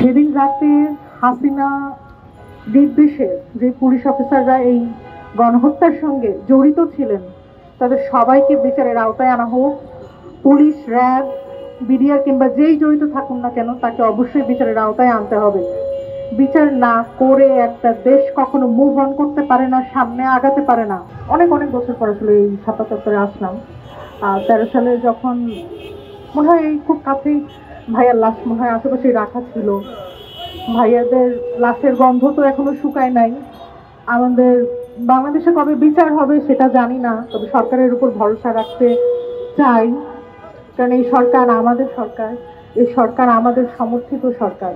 সেদিন রাতে হাসিনা নির্দেশে যে পুলিশ অফিসাররা এই গণহত্যার সঙ্গে জড়িত ছিলেন তাদের সবাইকে বিচারের আওতায় আনা হোক। পুলিশ, র্যাব, বিডিআর কিংবা যেই জড়িত থাকুন না কেন তাকে অবশ্যই বিচারের আওতায় আনতে হবে। বিচার না করে একটা দেশ কখনো মুভ অন করতে পারে না, সামনে আগাতে পারে না। অনেক অনেক বছর পর আসলে এই ছাপা চত্বরে আসলাম। 13 সালে যখন মনে হয় এই খুব কাছেই ভাইয়ার লাশ মনে হয় আশেপাশে রাখা ছিল। ভাইয়াদের লাশের গন্ধ তো এখনো শুকায় নাই। আমাদের বাংলাদেশে কবে বিচার হবে সেটা জানি না, তবে সরকারের উপর ভরসা রাখতে চাই, কারণ এই সরকার আমাদের সরকার, এই সরকার আমাদের সমর্থিত সরকার।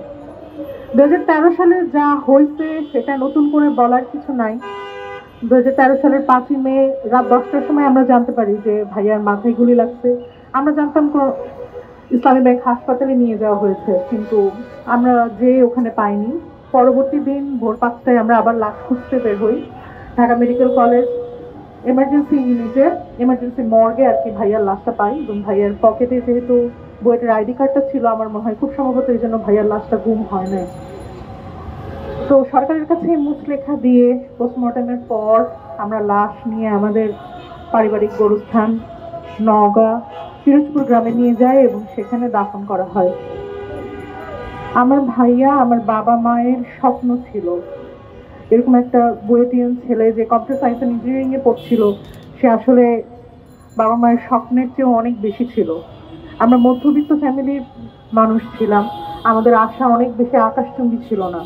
2013 সালে যা হয়েছে সেটা নতুন করে বলার কিছু নাই। 2013 সালের 5ই মে রাত 10টার সময় আমরা জানতে পারি যে ভাইয়ার মাথায় গুলি লাগছে। আমরা জানতাম ইসলামী ব্যাংক হাসপাতালে নিয়ে যাওয়া হয়েছে, কিন্তু আমরা যে ওখানে পাইনি। পরবর্তী দিন ভোর 5টায় আমরা আবার লাশ খুঁজতে বের হই ঢাকা মেডিকেল কলেজ এমার্জেন্সি ইউনিটে, এমার্জেন্সি মর্গে আর কি ভাইয়ার লাশটা পাই। এবং ভাইয়ার পকেটে যেহেতু বুয়েটের আইডি কার্ডটা ছিল, আমার মনে হয় খুব সম্ভবত এই জন্য ভাইয়ার লাশটা গুম হয় নাই। তো সরকারের কাছে মুচলেখা দিয়ে পোস্টমর্টমের পর আমরা লাশ নিয়ে আমাদের পারিবারিক গোরস্থান নওগাঁ পিরোজপুর গ্রামে নিয়ে যায় এবং সেখানে দাফন করা হয়। আমার ভাইয়া, আমার বাবা মায়ের স্বপ্ন ছিল এরকম একটা বুয়েটিয়ান ছেলে যে কম্পিউটার সায়েন্স অ্যান্ড ইঞ্জিনিয়ারিং এ পড়ছিল, সে আসলে বাবা মায়ের স্বপ্নের চেয়েও অনেক বেশি ছিল। আমরা মধ্যবিত্ত ফ্যামিলির মানুষ ছিলাম, আমাদের আশা অনেক বেশি আকাশচুম্বী ছিল না।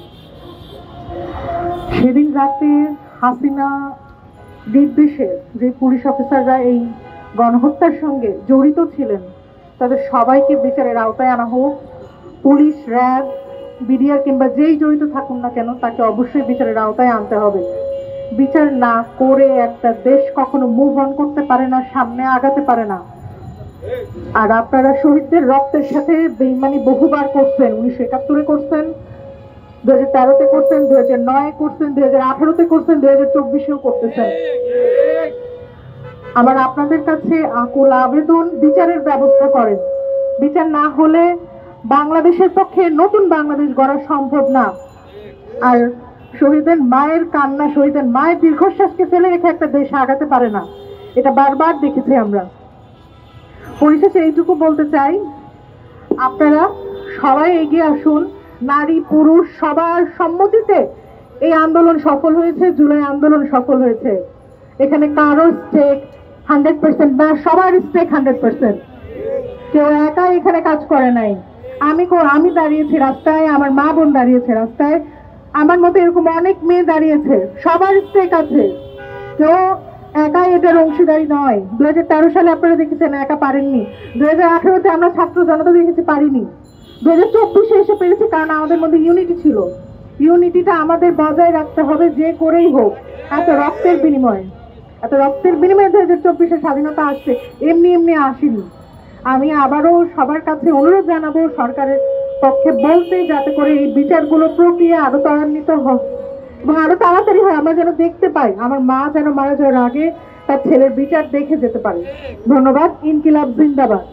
সেদিন রাতে হাসিনা নির্দেশে যে পুলিশ অফিসাররা এই গণহত্যার সঙ্গে জড়িত ছিলেন তাদের সবাইকে বিচারের আওতায় আনা হোক। পুলিশ, র্যাব, বিডিআর কিংবা যেই জড়িত থাকুন না কেন তাকে অবশ্যই বিচারের আওতায় আনতে হবে। বিচার না করে একটা দেশ কখনো মুভ অন করতে পারে না, সামনে আগাতে পারে না। আর আপনারা শহীদদের রক্তের সাথে বেইমানি বহুবার করছেন। 1971 করছেন, 2013-তে করছেন, 2009-এ করছেন, 2018-তে করছেন, 2024-এও করতেছেন। আমার আপনাদের কাছে আকুল আবেদন, বিচারের ব্যবস্থা করেন। বিচার না হলে বাংলাদেশের পক্ষে নতুন বাংলাদেশ গড়া সম্ভব না। আর শহীদের মায়ের কান্না, শহীদের মায়ের দীর্ঘশ্বাসকে ফেলে রেখে একটা দেশ আগাতে পারে না, এটা বারবার দেখেছি আমরা। পরিশেষে এইটুকু বলতে চাই, আপনারা সবাই এগিয়ে আসুন। নারী পুরুষ সবার সম্মতিতে এই আন্দোলন সফল হয়েছে, জুলাই আন্দোলন সফল হয়েছে। এখানে কারো স্টেক 100% না, সবার স্টেক 100%। কেউ একা এখানে কাজ করে নাই। আমি দাঁড়িয়েছি রাস্তায়, আমার মা বোন দাঁড়িয়েছে রাস্তায়, আমার মতো এরকম অনেক মেয়ে দাঁড়িয়েছে, সবার স্টেক আছে। কেউ একাই এটার অংশীদারি নয়। 2013 সালে আপনারা দেখেছেন একা পারেননি, 2018-তে আমরা ছাত্র জনতা দেখেছি পারিনি, 2024-এ এসে পেরেছি, কারণ আমাদের মধ্যে ইউনিটি ছিল। ইউনিটিটা আমাদের বজায় রাখতে হবে যে করেই হোক। এত রক্তের বিনিময়ে 2024-এ স্বাধীনতা আসছে, এমনি এমনি আসেনি। আমি আবারও সবার কাছে অনুরোধ জানাবো সরকারের পক্ষে বলতে, যাতে করে এই বিচারগুলো প্রক্রিয়া আরো ত্বরান্বিত হয় এবং আরো তাড়াতাড়ি হয়, আমরা যেন দেখতে পাই। আমার মা যেন মারা যাওয়ার আগে তার ছেলের বিচার দেখে যেতে পারে। ধন্যবাদ। ইনকিলাব জিন্দাবাদ।